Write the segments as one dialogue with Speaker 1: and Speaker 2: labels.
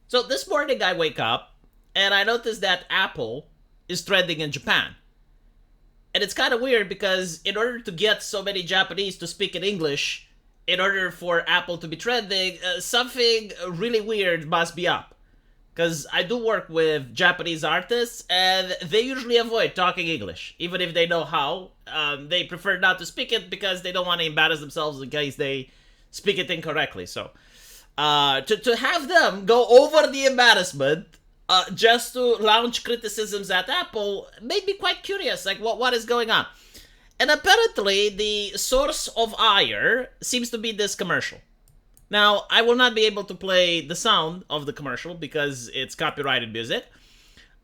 Speaker 1: So this morning I wake up and I notice that Apple is trending in Japan. And it's kind of weird because in order to get so many Japanese to speak in English, in order for Apple to be trending, something really weird must be up. Because I do work with Japanese artists, and they usually avoid talking English, even if they know how. They prefer not to speak it because they don't want to embarrass themselves in case they speak it incorrectly. So, to have them go over the embarrassment just to launch criticisms at Apple made me quite curious. Like, what is going on? And apparently, the source of ire seems to be this commercial. Now, I will not be able to play the sound of the commercial because it's copyrighted music.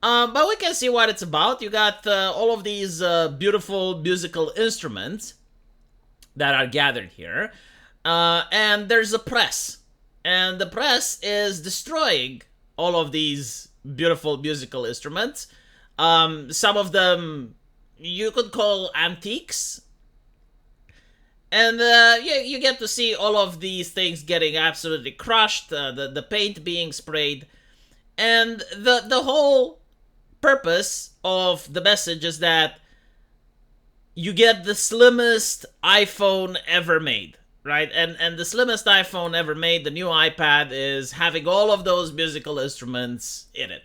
Speaker 1: But we can see what it's about. You got all of these beautiful musical instruments that are gathered here. And there's a press. And the press is destroying all of these beautiful musical instruments. Some of them you could call antiques. And you get to see all of these things getting absolutely crushed, the paint being sprayed. And the whole purpose of the message is that you get the slimmest iPhone ever made, right? And the slimmest iPhone ever made, the new iPad, is having all of those musical instruments in it.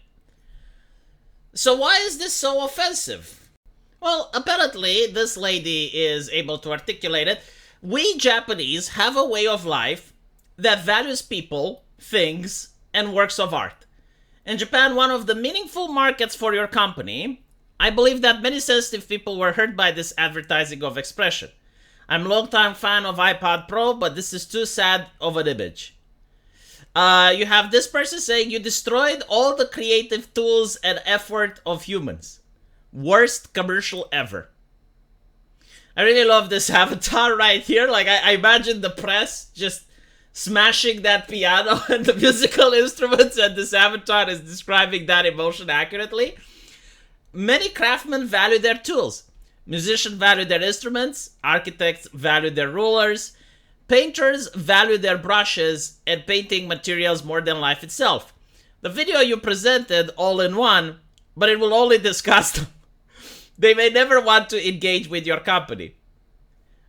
Speaker 1: So why is this so offensive? Well, apparently this lady is able to articulate it. We Japanese have a way of life that values people, things, and works of art. In Japan, one of the meaningful markets for your company, I believe that many sensitive people were hurt by this advertising of expression. I'm a long-time fan of iPod Pro, but this is too sad of an image. You have this person saying, you destroyed all the creative tools and effort of humans. Worst commercial ever. I really love this avatar right here. Like, I imagine the press just smashing that piano and the musical instruments, and this avatar is describing that emotion accurately. Many craftsmen value their tools. Musicians value their instruments. Architects value their rulers. Painters value their brushes and painting materials more than life itself. The video you presented all in one, but it will only discuss them. They may never want to engage with your company.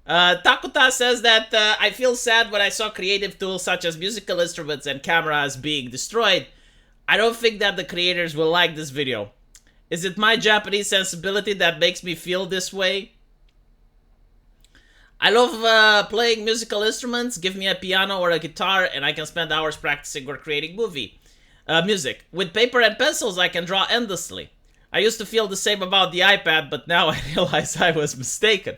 Speaker 1: Takuta says that I feel sad when I saw creative tools such as musical instruments and cameras being destroyed. I don't think that the creators will like this video. Is it my Japanese sensibility that makes me feel this way? I love playing musical instruments. Give me a piano or a guitar and I can spend hours practicing or creating music. With paper and pencils, I can draw endlessly. I used to feel the same about the iPad, but now I realize I was mistaken.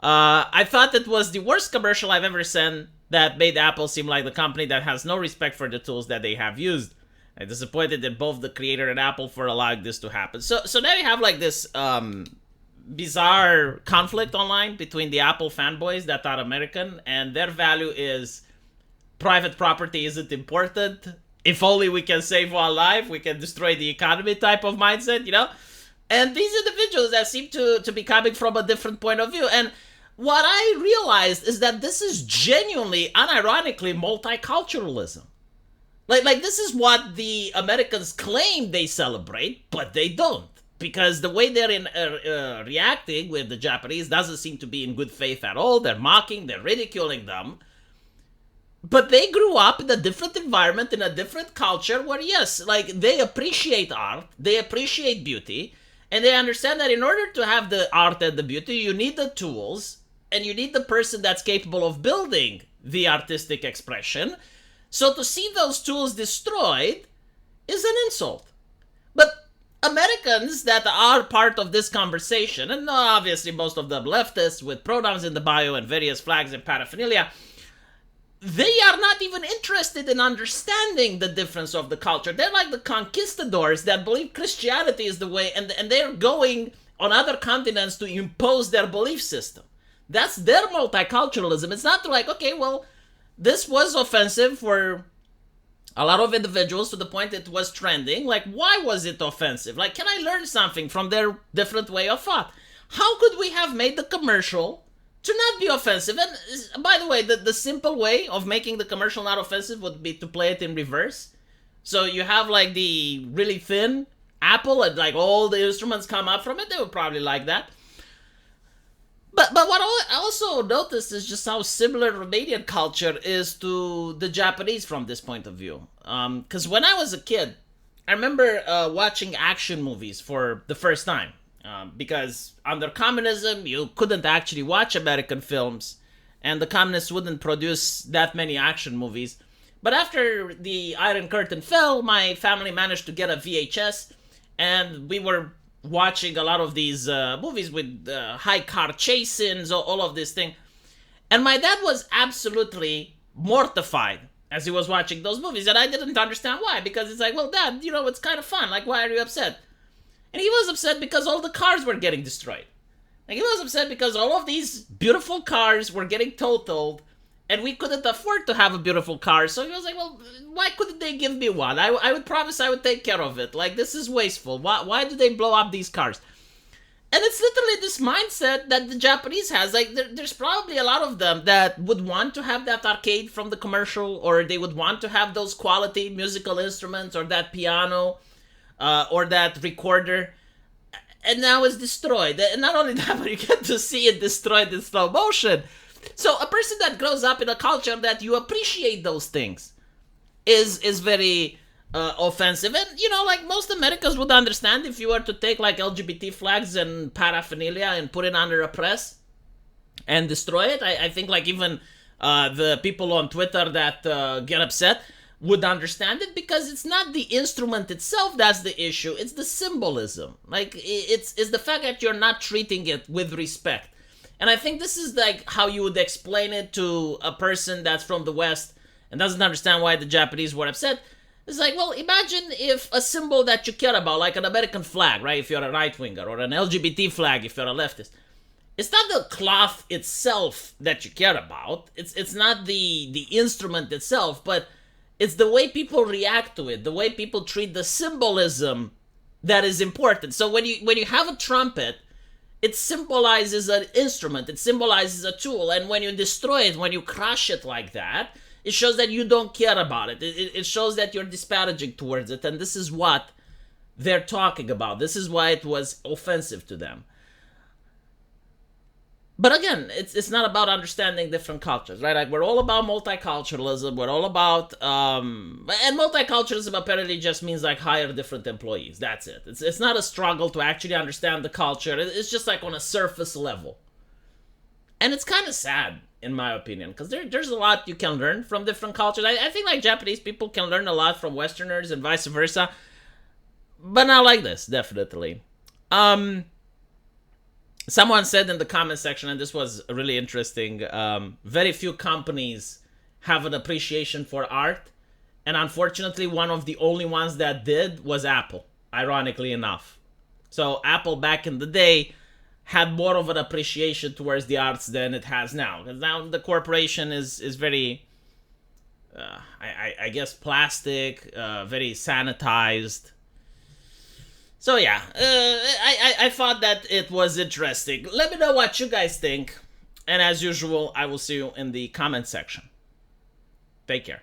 Speaker 1: I thought it was the worst commercial I've ever seen that made Apple seem like the company that has no respect for the tools that they have used. I'm disappointed in both the creator and Apple for allowing this to happen. So now you have like this bizarre conflict online between the Apple fanboys that are American, and their value is private property isn't important. If only we can save one life, we can destroy the economy type of mindset, you know? And these individuals that seem to be coming from a different point of view. And what I realized is that this is genuinely, unironically, multiculturalism. Like this is what the Americans claim they celebrate, but they don't. Because the way they're reacting with the Japanese doesn't seem to be in good faith at all. They're mocking, they're ridiculing them. But they grew up in a different environment, in a different culture where, yes, like, they appreciate art, they appreciate beauty, and they understand that in order to have the art and the beauty, you need the tools, and you need the person that's capable of building the artistic expression. So to see those tools destroyed is an insult. But Americans that are part of this conversation, and obviously most of them leftists with pronouns in the bio and various flags and paraphernalia, they are not even interested in understanding the difference of the culture. They're like the conquistadors that believe Christianity is the way, and they're going on other continents to impose their belief system. That's their multiculturalism. It's not like, okay, well, this was offensive for a lot of individuals to the point it was trending. Like, why was it offensive? Like, can I learn something from their different way of thought? How could we have made the commercial to not be offensive? And by the way, the simple way of making the commercial not offensive would be to play it in reverse. So you have like the really thin apple and like all the instruments come up from it. They would probably like that. But what I also noticed is just how similar Romanian culture is to the Japanese from this point of view. Because when I was a kid, I remember watching action movies for the first time. Because under communism, you couldn't actually watch American films, and the communists wouldn't produce that many action movies. But after the Iron Curtain fell, my family managed to get a VHS, and we were watching a lot of these movies with high car chase scenes, all of this thing. And my dad was absolutely mortified as he was watching those movies, and I didn't understand why, because it's like, well, Dad, it's kind of fun. Like, why are you upset? And he was upset because all the cars were getting destroyed. Like, he was upset because all of these beautiful cars were getting totaled, and we couldn't afford to have a beautiful car. So he was like, well, why couldn't they give me one? I would promise I would take care of it. Like, this is wasteful. Why do they blow up these cars? And it's literally this mindset that the Japanese has. Like, there's probably a lot of them that would want to have that arcade from the commercial, or they would want to have those quality musical instruments, or that piano, or that recorder. And now it's destroyed. And not only that, but you get to see it destroyed in slow motion. So a person that grows up in a culture that you appreciate those things is very offensive. And, like most Americans would understand if you were to take like LGBT flags and paraphernalia and put it under a press and destroy it. I think like even the people on Twitter that get upset would understand it, because it's not the instrument itself that's the issue. It's the symbolism. Like, it's the fact that you're not treating it with respect. And I think this is like how you would explain it to a person that's from the West and doesn't understand why the Japanese were upset. It's like, well, imagine if a symbol that you care about, like an American flag, right, if you're a right-winger, or an LGBT flag if you're a leftist, it's not the cloth itself that you care about. It's not the instrument itself, but it's the way people react to it, the way people treat the symbolism that is important. So when you have a trumpet, it symbolizes an instrument, it symbolizes a tool, and when you destroy it, when you crush it like that, it shows that you don't care about it. It shows that you're disparaging towards it, and this is what they're talking about. This is why it was offensive to them. But again, it's not about understanding different cultures, right? Like, we're all about multiculturalism. We're all about, and multiculturalism apparently just means like hire different employees. That's it. It's not a struggle to actually understand the culture. It's just like on a surface level. And it's kind of sad, in my opinion, because there's a lot you can learn from different cultures. I think like Japanese people can learn a lot from Westerners and vice versa. But not like this, definitely. Someone said in the comment section, and this was really interesting, very few companies have an appreciation for art. And unfortunately, one of the only ones that did was Apple, ironically enough. So Apple back in the day had more of an appreciation towards the arts than it has now. Because now the corporation is very, I guess, plastic, very sanitized. So yeah, I thought that it was interesting. Let me know what you guys think. And as usual, I will see you in the comment section. Take care.